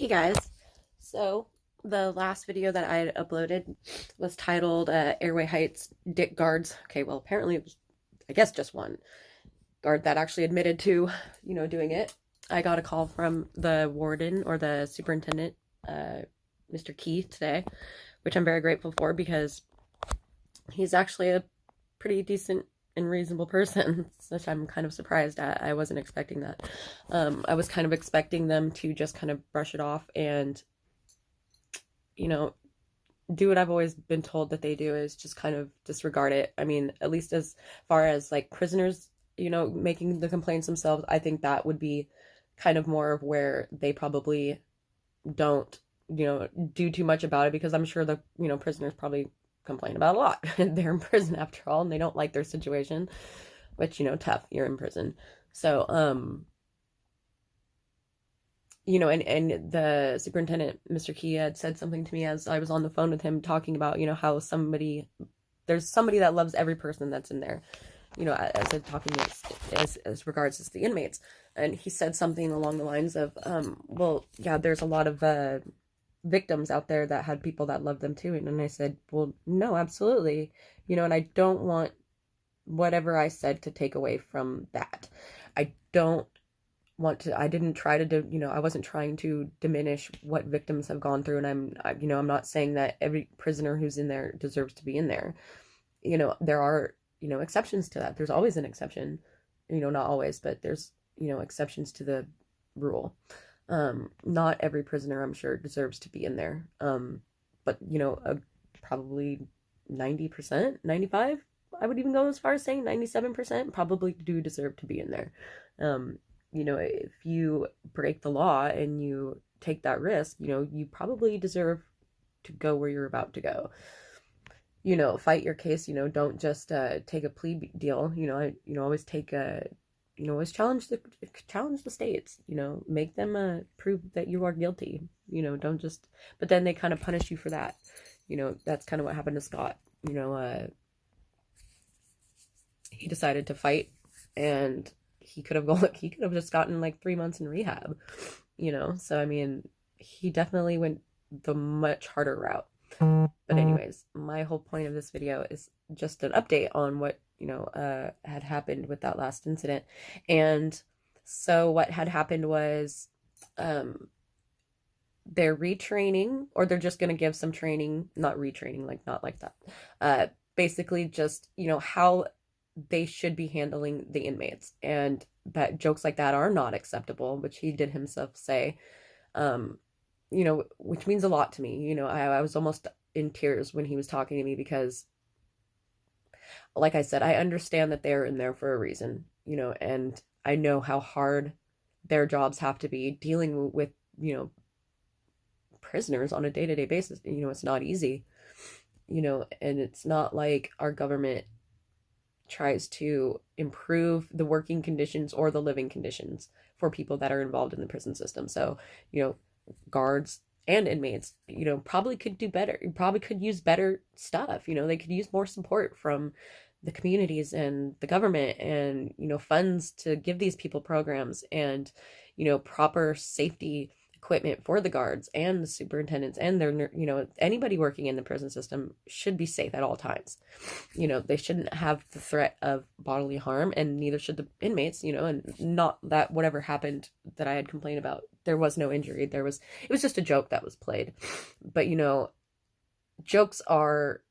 Hey guys, so the last video that I had uploaded was titled Airway Heights Dick Guards. Okay, well apparently it was, I guess, just one guard that actually admitted to, doing it. I got a call from the warden or the superintendent, Mr. Key, today, which I'm very grateful for because he's actually a pretty decent and reasonable person, which I'm kind of surprised at. I wasn't expecting that. I was kind of expecting them to just kind of brush it off and, you know, do what I've always been told that they do, is just kind of disregard it. I mean, at least as far as like prisoners, making the complaints themselves, I think that would be kind of more of where they probably don't, do too much about it, because I'm sure the, prisoners probably complain about a lot. They're in prison after all, and they don't like their situation, which, tough, you're in prison. So, and the superintendent, Mr. Key, had said something to me as I was on the phone with him, talking about, how there's somebody that loves every person that's in there, as I'm talking as regards as the inmates. And he said something along the lines of, well, yeah, there's a lot of victims out there that had people that loved them too. And I said, well, no, absolutely. And I don't want whatever I said to take away from that. I don't want to, I didn't try to, I wasn't trying to diminish what victims have gone through. And I'm not saying that every prisoner who's in there deserves to be in there. There are, exceptions to that. There's always an exception, not always, but there's, exceptions to the rule. Not every prisoner, I'm sure, deserves to be in there. But, probably 90%, 95, I would even go as far as saying 97% probably do deserve to be in there. If you break the law and you take that risk, you probably deserve to go where you're about to go. Fight your case, don't just take a plea deal, always take a, always challenge the states, make them prove that you are guilty, don't just, but then they kind of punish you for that. That's kind of what happened to Scott. He decided to fight, and he could have just gotten like 3 months in rehab, so I mean, he definitely went the much harder route. But anyways, my whole point of this video is just an update on what, had happened with that last incident. And so what had happened was, they're retraining, or they're just going to give some training, not retraining, like not like that. Basically just, how they should be handling the inmates, and that jokes like that are not acceptable, which he did himself say. Which means a lot to me. I was almost in tears when he was talking to me, because, like I said, I understand that they're in there for a reason, and I know how hard their jobs have to be dealing with, prisoners on a day-to-day basis. It's not easy, and it's not like our government tries to improve the working conditions or the living conditions for people that are involved in the prison system. So, guards and inmates, probably could do better. Probably could use better stuff. They could use more support from the communities and the government, and, funds to give these people programs, and, proper safety equipment for the guards and the superintendents and their, anybody working in the prison system should be safe at all times. They shouldn't have the threat of bodily harm, and neither should the inmates, and not that whatever happened that I had complained about, there was no injury. It was just a joke that was played. But, jokes are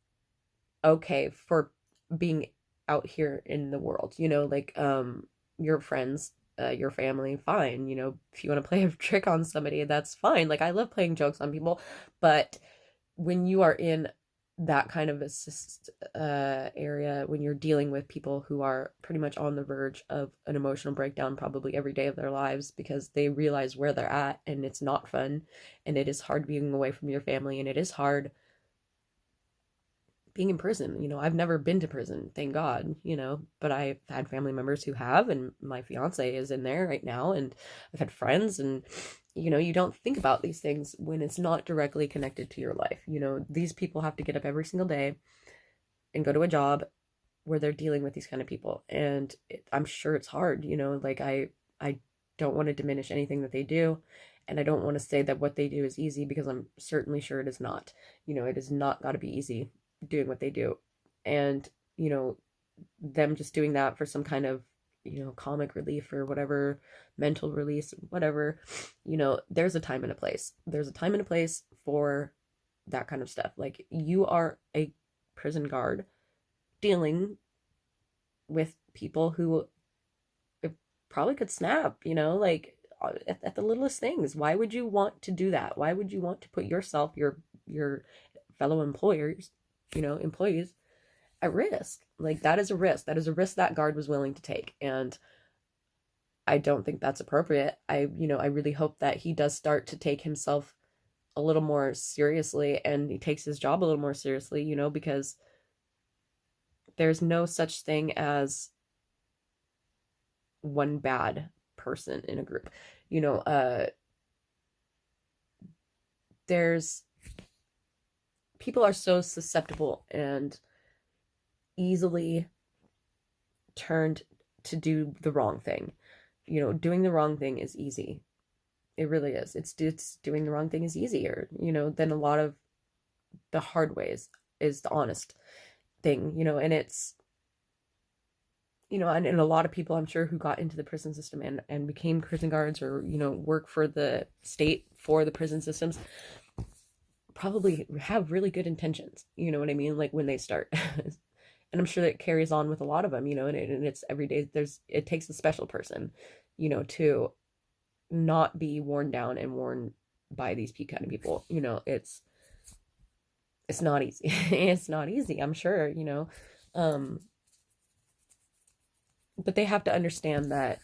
okay for being out here in the world, like, your friends, your family, fine. If you want to play a trick on somebody, that's fine. Like, I love playing jokes on people, but when you are in that kind of assist area, when you're dealing with people who are pretty much on the verge of an emotional breakdown probably every day of their lives, because they realize where they're at, and it's not fun, and it is hard being away from your family, and it is hard being in prison. I've never been to prison, thank God, but I've had family members who have, and my fiance is in there right now, and I've had friends, and, you don't think about these things when it's not directly connected to your life. These people have to get up every single day and go to a job where they're dealing with these kind of people, and I'm sure it's hard, like, I don't want to diminish anything that they do, And I don't want to say that what they do is easy, because I'm certainly sure it is not. It is not got to be easy doing what they do. And, them just doing that for some kind of, comic relief or whatever, mental release, whatever, there's a time and a place. There's a time and a place for that kind of stuff. Like, you are a prison guard dealing with people who probably could snap, like at the littlest things. Why would you want to do that? Why would you want to put yourself, your fellow employers, employees at risk? Like, that is a risk. That is a risk that guard was willing to take. And I don't think that's appropriate. I really hope that he does start to take himself a little more seriously, and he takes his job a little more seriously, because there's no such thing as one bad person in a group. There's people are so susceptible and easily turned to do the wrong thing. Doing the wrong thing is easy. It really is. It's doing the wrong thing is easier, than a lot of the hard ways is the honest thing, and it's, and a lot of people, I'm sure, who got into the prison system and became prison guards, or, work for the state for the prison systems, probably have really good intentions, you know what I mean? Like, when they start. And I'm sure that carries on with a lot of them, and it's every day. It takes a special person, to not be worn down and worn by these kind of people. It's not easy. It's not easy, I'm sure, but they have to understand that,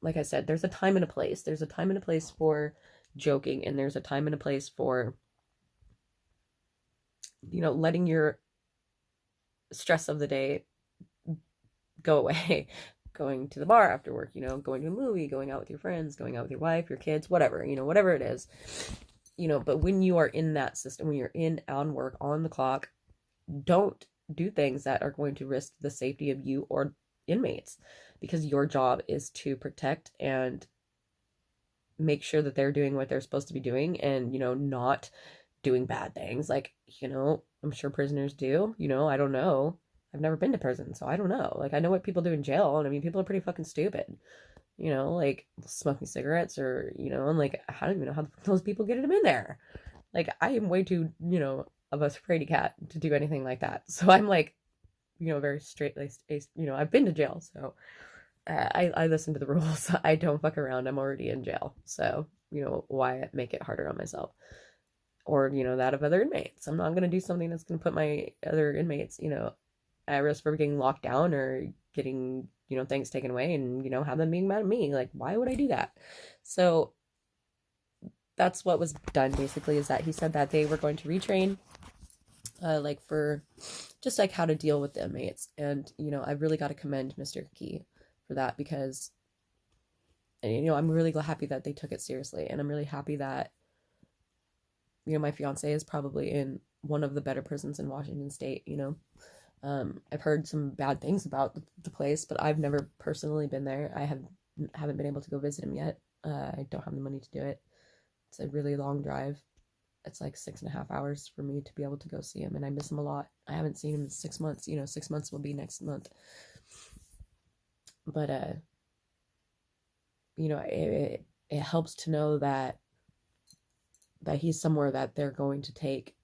like I said, there's a time and a place. There's a time and a place for joking, and there's a time and a place for, letting your stress of the day go away. Going to the bar after work, going to a movie, going out with your friends, going out with your wife, your kids, whatever, whatever it is, but when you are in that system, when you're on work, on the clock, don't do things that are going to risk the safety of you or inmates, because your job is to protect and make sure that they're doing what they're supposed to be doing, and, not doing bad things. Like, I'm sure prisoners do, I don't know. I've never been to prison, so I don't know. Like, I know what people do in jail, and I mean, people are pretty fucking stupid, like smoking cigarettes, or, and like, I don't even know how those people get them in there. Like, I am way too, of a scaredy cat to do anything like that. So I'm like, very straight-laced, I've been to jail, so I listen to the rules. I don't fuck around. I'm already in jail, so, why make it harder on myself? Or, that of other inmates. I'm not going to do something that's going to put my other inmates, at risk for getting locked down, or getting, things taken away, and, have them being mad at me. Like, why would I do that? So that's what was done, basically, is that he said that they were going to retrain, like, for just like how to deal with the inmates. And, I really got to commend Mr. Key for that, because, I'm really happy that they took it seriously. And I'm really happy that, my fiance is probably in one of the better prisons in Washington State. I've heard some bad things about the place, but I've never personally been there. I haven't been able to go visit him yet. I don't have the money to do it. It's a really long drive. It's like 6.5 hours for me to be able to go see him, and I miss him a lot. I haven't seen him in 6 months. 6 months will be next month. But it helps to know that he's somewhere that they're going to take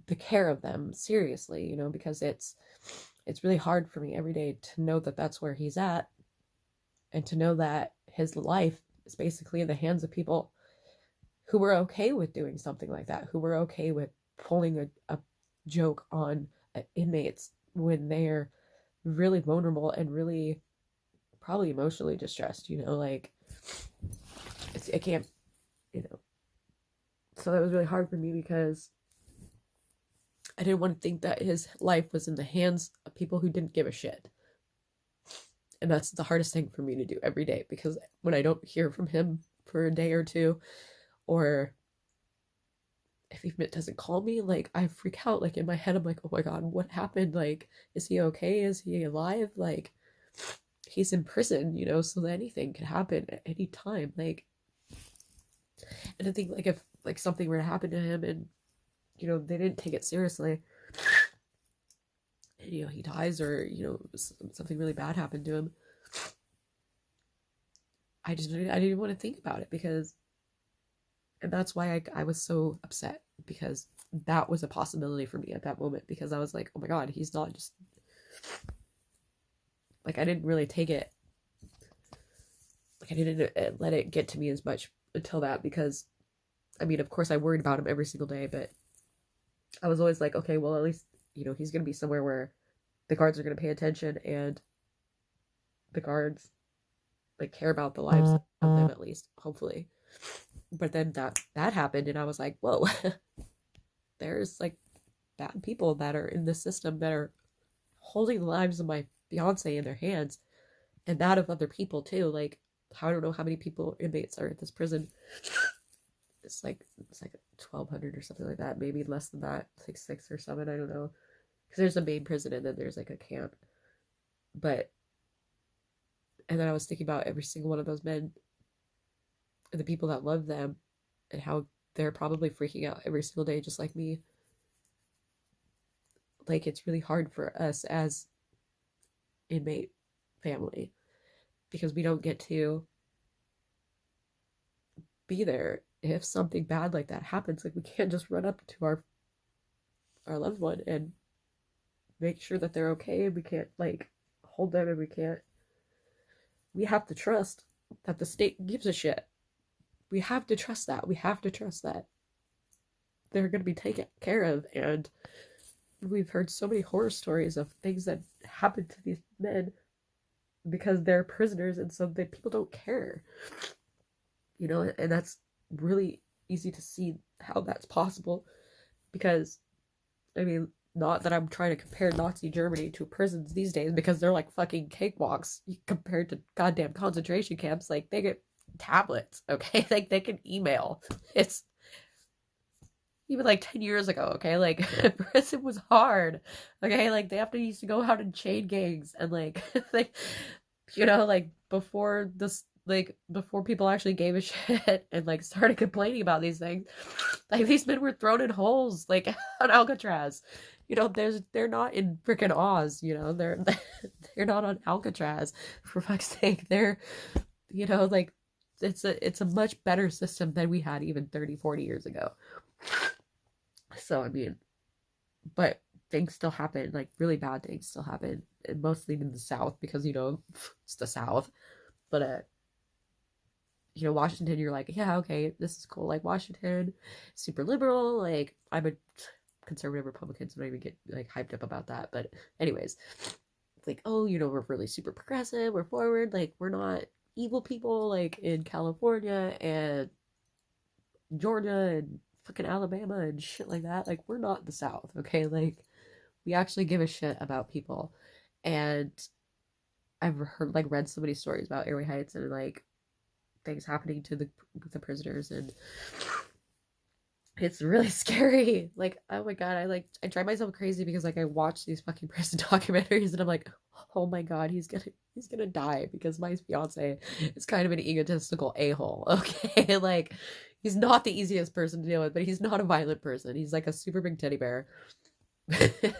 the care of them seriously, because it's really hard for me every day to know that that's where he's at, and to know that his life is basically in the hands of people who were okay with doing something like that, who were okay with pulling a joke on inmates when they're really vulnerable and really probably emotionally distressed, like, it can't, so that was really hard for me, because I didn't want to think that his life was in the hands of people who didn't give a shit. And that's the hardest thing for me to do every day, because when I don't hear from him for a day or two, or if even it doesn't call me, like, I freak out. Like, in my head, I'm like, oh my God, what happened? Like, is he okay? Is he alive? Like, he's in prison, so anything could happen at any time. Like, And I think like if like something were to happen to him and they didn't take it seriously, and he dies, or something really bad happened to him, I didn't want to think about it, because, and that's why I was so upset, because that was a possibility for me at that moment, because I was like, oh my god, he's not just like, I didn't really take it, like I didn't let it get to me as much until that, because I mean, of course I worried about him every single day, but I was always like, okay, well, at least he's gonna be somewhere where the guards are gonna pay attention, and the guards like care about the lives of them, at least, hopefully. But then that happened, and I was like, whoa, there's like bad people that are in the system that are holding the lives of my fiance in their hands, and that of other people too. Like, I don't know how many inmates are at this prison. It's like 1,200 or something like that, maybe less than that, like 6 or 7, I don't know, because there's a main prison and then there's like a camp. But and then I was thinking about every single one of those men and the people that love them, and how they're probably freaking out every single day, just like me. Like, it's really hard for us as inmate family, because we don't get to be there if something bad like that happens. Like, we can't just run up to our loved one and make sure that they're okay. We can't like hold them, and we have to trust that the state gives a shit. We have to trust that. We have to trust that they're going to be taken care of. And we've heard so many horror stories of things that happen to these men because they're prisoners, and so that people don't care. And that's really easy to see how that's possible, because, I mean, not that I'm trying to compare Nazi Germany to prisons these days, because they're like fucking cakewalks compared to goddamn concentration camps. Like, they get tablets, okay? Like, they can email. It's even like 10 years ago, okay? Like, prison was hard, okay? Like, they have to used to go out in chain gangs, and like, like, like before this, like before people actually gave a shit and like started complaining about these things, like these men were thrown in holes, like on Alcatraz. They're not in freaking Oz. They're not on Alcatraz, for fuck's sake. They're, like, it's a much better system than we had even 30-40 years ago. So I mean, but things still happen, like really bad things still happen, and mostly in the South, because it's the South. But Washington, you're like, yeah, okay, this is cool. Like, Washington, super liberal. Like, I'm a conservative Republican, so I don't even get like hyped up about that. But anyways, it's like, oh, we're really super progressive, we're forward, like, we're not evil people like in California and Georgia and fucking Alabama and shit like that. Like, we're not the South, okay? Like, we actually give a shit about people. And I've read so many stories about Airway Heights, and like things happening to the prisoners, and it's really scary. Like, oh my god, I drive myself crazy, because like I watch these fucking prison documentaries, and I'm like, oh my god, he's gonna die, because my fiance is kind of an egotistical a-hole, okay? Like, he's not the easiest person to deal with, but he's not a violent person. He's like a super big teddy bear.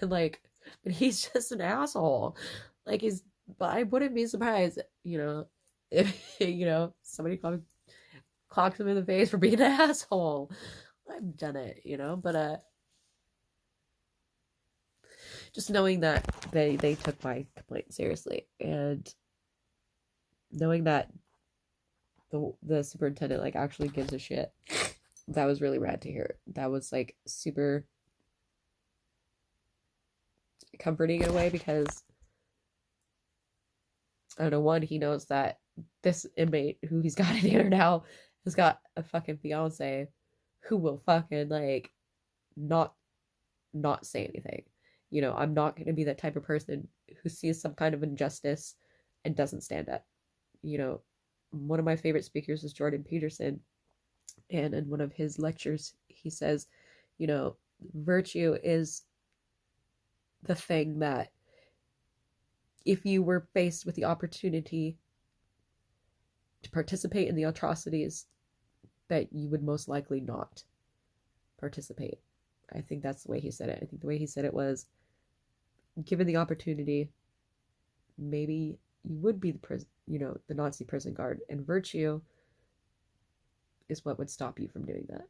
Like, but he's just an asshole. Like, but I wouldn't be surprised, if somebody clocks him in the face for being an asshole. I've done it, but just knowing that they took my complaint seriously, and knowing that the superintendent like actually gives a shit, that was really rad to hear. That was like super comforting in a way, because I don't know, one, he knows that this inmate who he's got in here now has got a fucking fiance who will fucking like not say anything. I'm not going to be that type of person who sees some kind of injustice and doesn't stand up. One of my favorite speakers is Jordan Peterson, and in one of his lectures he says, virtue is the thing that, if you were faced with the opportunity to participate in the atrocities that you would most likely not participate. I think that's the way he said it. I think the way he said it was, given the opportunity, maybe you would be the Nazi prison guard, and virtue is what would stop you from doing that.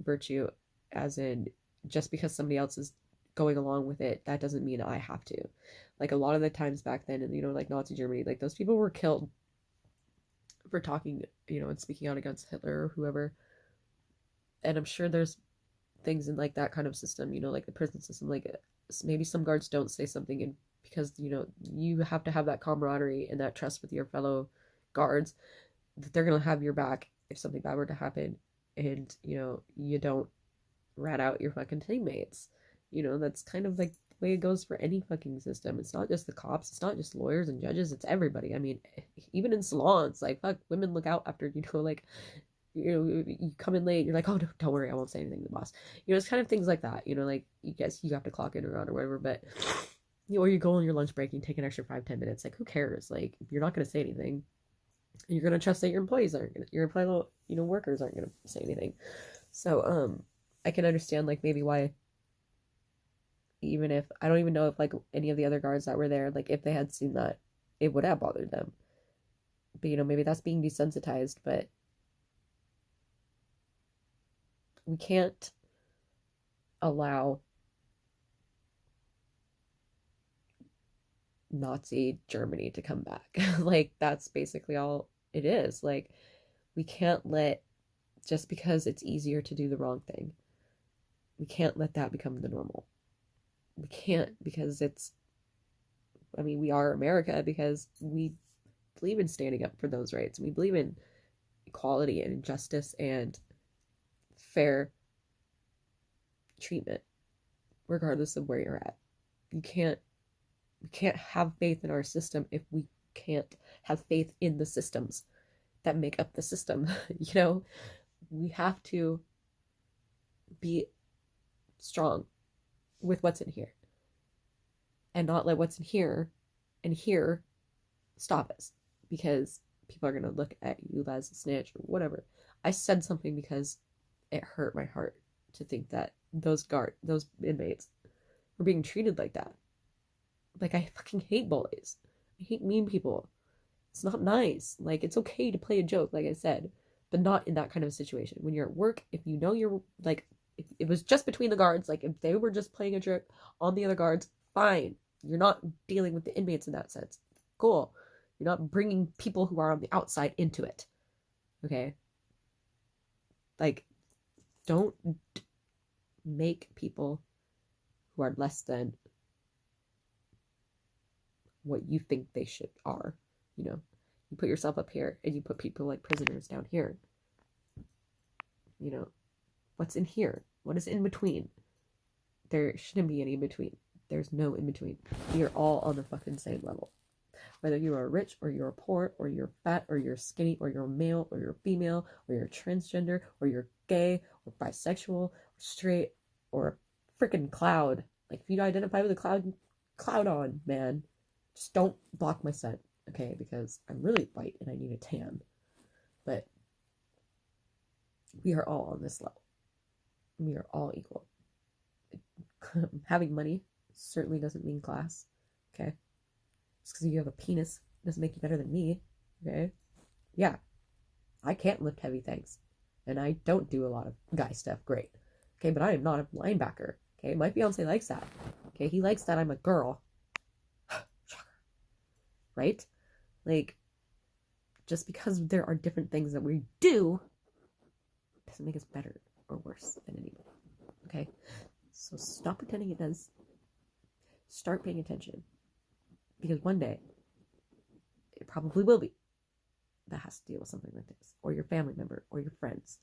Virtue as in, just because somebody else is going along with it, that doesn't mean I have to. Like, a lot of the times back then, and like Nazi Germany, like, those people were killed for talking, and speaking out against Hitler or whoever. And I'm sure there's things in like that kind of system, like the prison system, like maybe some guards don't say something, and because you have to have that camaraderie and that trust with your fellow guards that they're gonna have your back if something bad were to happen, and you don't rat out your fucking teammates. That's kind of like the way it goes for any fucking system. It's not just the cops, it's not just lawyers and judges, it's everybody. I mean, even in salons, like, fuck, women look out after, like, you come in late, you're like, oh, no, don't worry, I won't say anything to the boss. It's kind of things like that, like, you guess you have to clock in or out or whatever, but or you go on your lunch break and you take an extra 5-10 minutes. Like, who cares? Like, you're not going to say anything. You're going to trust that your employees aren't going to, your fellow, workers aren't going to say anything. So, I can understand, like, maybe why, even if, I don't even know if, like, any of the other guards that were there, like, if they had seen that, it would have bothered them. But, maybe that's being desensitized, but we can't allow Nazi Germany to come back. Like, that's basically all it is. Like, we can't let, just because it's easier to do the wrong thing, we can't let that become the normal. We can't, because we are America because we believe in standing up for those rights. We believe in equality and justice and fair treatment, regardless of where you're at. We can't have faith in our system if we can't have faith in the systems that make up the system. We have to be strong with what's in here and not let what's in here and here stop us, because people are going to look at you as a snitch or whatever. I said something because it hurt my heart to think that those inmates were being treated like that. Like, I fucking hate bullies. I hate mean people. It's not nice. Like, it's okay to play a joke, like I said, but not in that kind of a situation. When you're at work, if you're, like, if it was just between the guards, like, if they were just playing a joke on the other guards, fine. You're not dealing with the inmates in that sense. Cool. You're not bringing people who are on the outside into it. Okay? Like, don't make people who are less than what you think they are. You put yourself up here and you put people like prisoners down here. What's in here? What is in between? There shouldn't be any in between. There's no in between. We are all on the fucking same level. Whether you are rich or you're poor or you're fat or you're skinny or you're male or you're female or you're transgender or you're gay or bisexual or straight or a freaking cloud. Like, if you identify with a cloud on, man. Just don't block my scent, okay? Because I'm really white and I need a tan. But we are all on this level. We are all equal. Having money certainly doesn't mean class, okay? Just because you have a penis doesn't make you better than me, okay? Yeah, I can't lift heavy things. And I don't do a lot of guy stuff great, okay? But I am not a linebacker, okay? My fiance likes that, okay? He likes that I'm a girl. Right? Like, just because there are different things that we do doesn't make us better or worse than anybody. Okay? So stop pretending it does. Start paying attention. Because one day, it probably will be, that has to deal with something like this. Or your family member, or your friends,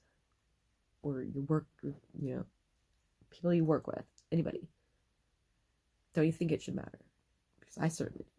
or your work, people you work with, anybody. Don't you think it should matter? Because I certainly do.